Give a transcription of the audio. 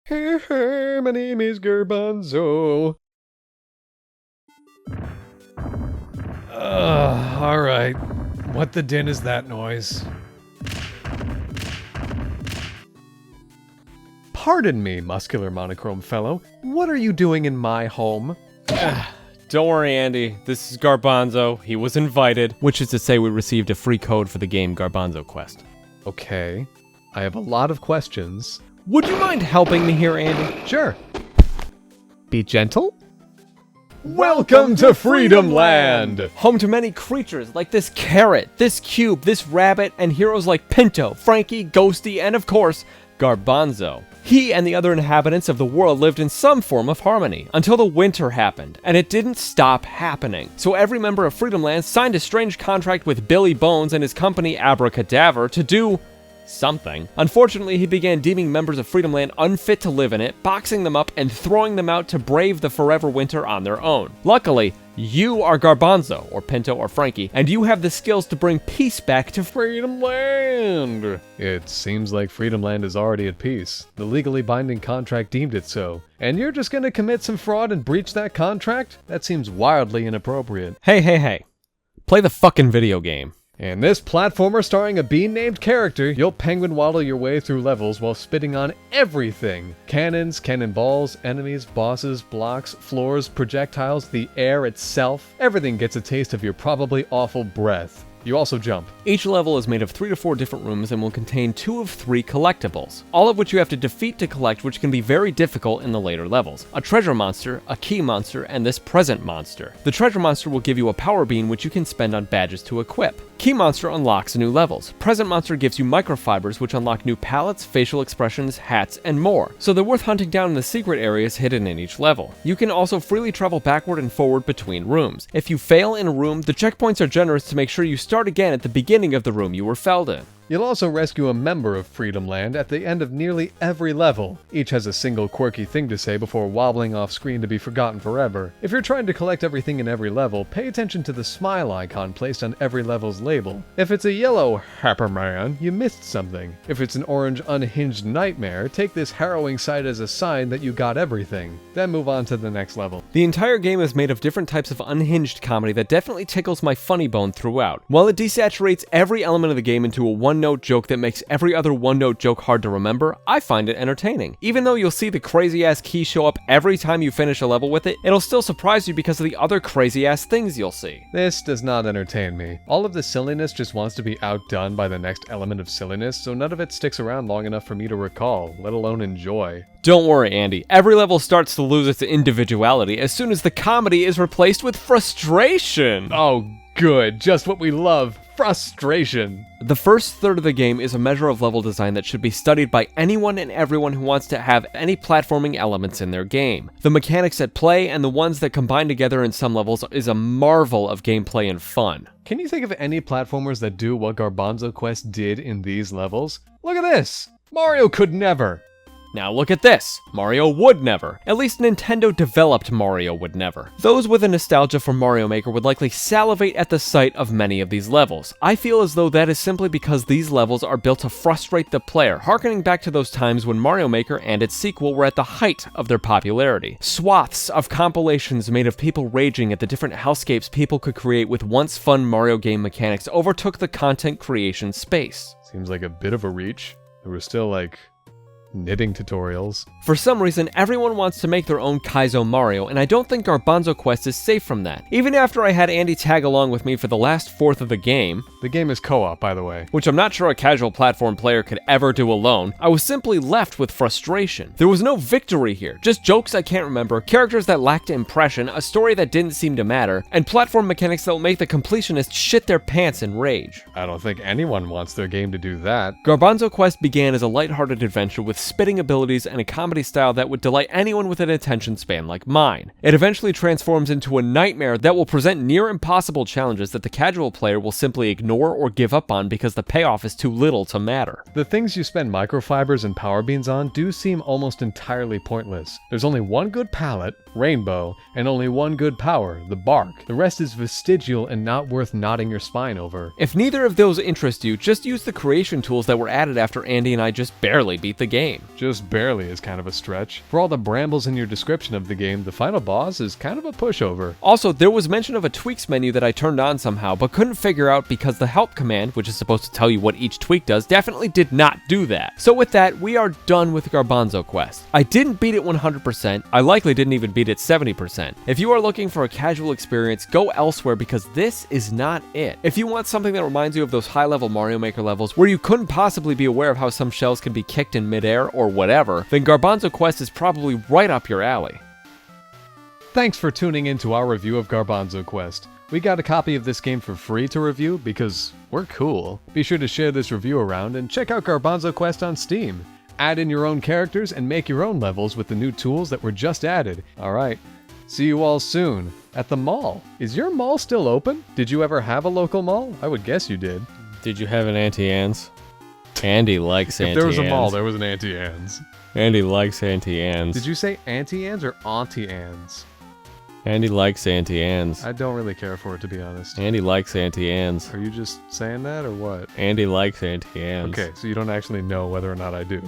Hey, my name is Garbanzo. Alright. What the din is that noise? Pardon me, muscular monochrome fellow. What are you doing in my home? Don't worry, Andy. This is Garbanzo. He was invited, which is to say we received a free code for the game Garbanzo Quest. Okay. I have a lot of questions. Would you mind helping me here, Andy? Sure. Be gentle. Welcome to Freedom Land! Home to many creatures like this carrot, this cube, this rabbit, and heroes like Pinto, Frankie, Ghosty, and of course, Garbanzo. He and the other inhabitants of the world lived in some form of harmony, until the winter happened, and it didn't stop happening. So every member of Freedom Land signed a strange contract with Billy Bones and his company Abracadaver to do something. Unfortunately, he began deeming members of Freedom Land unfit to live in it, boxing them up, and throwing them out to brave the forever winter on their own. Luckily, you are Garbanzo, or Pinto, or Frankie, and you have the skills to bring peace back to Freedom Land. It seems like Freedom Land is already at peace. The legally binding contract deemed it so. And you're just gonna commit some fraud and breach that contract? That seems wildly inappropriate. Hey. Play the fucking video game. In this platformer starring a bean-named character, you'll penguin waddle your way through levels while spitting on everything. Cannons, cannonballs, enemies, bosses, blocks, floors, projectiles, the air itself. Everything gets a taste of your probably awful breath. You also jump. Each level is made of 3 to 4 different rooms and will contain 2 of 3 collectibles, all of which you have to defeat to collect, which can be very difficult in the later levels. A treasure monster, a key monster, and this present monster. The treasure monster will give you a power bean which you can spend on badges to equip. Key monster unlocks new levels. Present monster gives you microfibers which unlock new palettes, facial expressions, hats, and more. So they're worth hunting down in the secret areas hidden in each level. You can also freely travel backward and forward between rooms. If you fail in a room, the checkpoints are generous to make sure you start again at the beginning of the room you were felled in. You'll also rescue a member of Freedom Land at the end of nearly every level. Each has a single quirky thing to say before wobbling off screen to be forgotten forever. If you're trying to collect everything in every level, pay attention to the smile icon placed on every level's label. If it's a yellow Happy Man, you missed something. If it's an orange unhinged nightmare, take this harrowing sight as a sign that you got everything. Then move on to the next level. The entire game is made of different types of unhinged comedy that definitely tickles my funny bone throughout. While it desaturates every element of the game into a one-note joke that makes every other one-note joke hard to remember, I find it entertaining. Even though you'll see the crazy-ass key show up every time you finish a level with it, it'll still surprise you because of the other crazy-ass things you'll see. This does not entertain me. All of the silliness just wants to be outdone by the next element of silliness, so none of it sticks around long enough for me to recall, let alone enjoy. Don't worry, Andy. Every level starts to lose its individuality as soon as the comedy is replaced with frustration. Oh, good. Just what we love. Frustration. The first third of the game is a measure of level design that should be studied by anyone and everyone who wants to have any platforming elements in their game. The mechanics at play and the ones that combine together in some levels is a marvel of gameplay and fun. Can you think of any platformers that do what Garbanzo Quest did in these levels? Look at this! Mario could never! Now look at this. Mario would never. At least Nintendo developed Mario would never. Those with a nostalgia for Mario Maker would likely salivate at the sight of many of these levels. I feel as though that is simply because these levels are built to frustrate the player, harkening back to those times when Mario Maker and its sequel were at the height of their popularity. Swaths of compilations made of people raging at the different hellscapes people could create with once fun Mario game mechanics overtook the content creation space. Seems like a bit of a reach. There were still knitting tutorials. For some reason, everyone wants to make their own Kaizo Mario, and I don't think Garbanzo Quest is safe from that. Even after I had Andy tag along with me for the last fourth of the game, the game is co-op, by the way, which I'm not sure a casual platform player could ever do alone, I was simply left with frustration. There was no victory here, just jokes I can't remember, characters that lacked impression, a story that didn't seem to matter, and platform mechanics that will make the completionist shit their pants in rage. I don't think anyone wants their game to do that. Garbanzo Quest began as a lighthearted adventure with spitting abilities and a comedy style that would delight anyone with an attention span like mine. It eventually transforms into a nightmare that will present near impossible challenges that the casual player will simply ignore or give up on because the payoff is too little to matter. The things you spend microfibers and power beans on do seem almost entirely pointless. There's only one good palette, Rainbow, and only one good power, the bark. The rest is vestigial and not worth nodding your spine over. If neither of those interest you, just use the creation tools that were added after Andy and I just barely beat the game. game. Just barely is kind of a stretch. For all the brambles in your description of the game, the final boss is kind of a pushover. Also, there was mention of a tweaks menu that I turned on somehow, but couldn't figure out because the help command, which is supposed to tell you what each tweak does, definitely did not do that. So with that, we are done with Garbanzo Quest. I didn't beat it 100%, I likely didn't even beat it 70%. If you are looking for a casual experience, go elsewhere because this is not it. If you want something that reminds you of those high-level Mario Maker levels where you couldn't possibly be aware of how some shells can be kicked in midair or whatever, then Garbanzo Quest is probably right up your alley. Thanks for tuning in to our review of Garbanzo Quest. We got a copy of this game for free to review because we're cool. Be sure to share this review around and check out Garbanzo Quest on Steam. Add in your own characters and make your own levels with the new tools that were just added. Alright, see you all soon. At the mall. Is your mall still open? Did you ever have a local mall? I would guess you did. Did you have an Auntie Anne's? Andy likes Auntie Anne's. If there was a mall, there was an Auntie Anne's. Andy likes Auntie Anne's. Did you say Auntie Anne's or Auntie Anne's? Andy likes Auntie Anne's. I don't really care for it, to be honest. Andy likes Auntie Anne's. Are you just saying that, or what? Andy likes Auntie Anne's. Okay, so you don't actually know whether or not I do.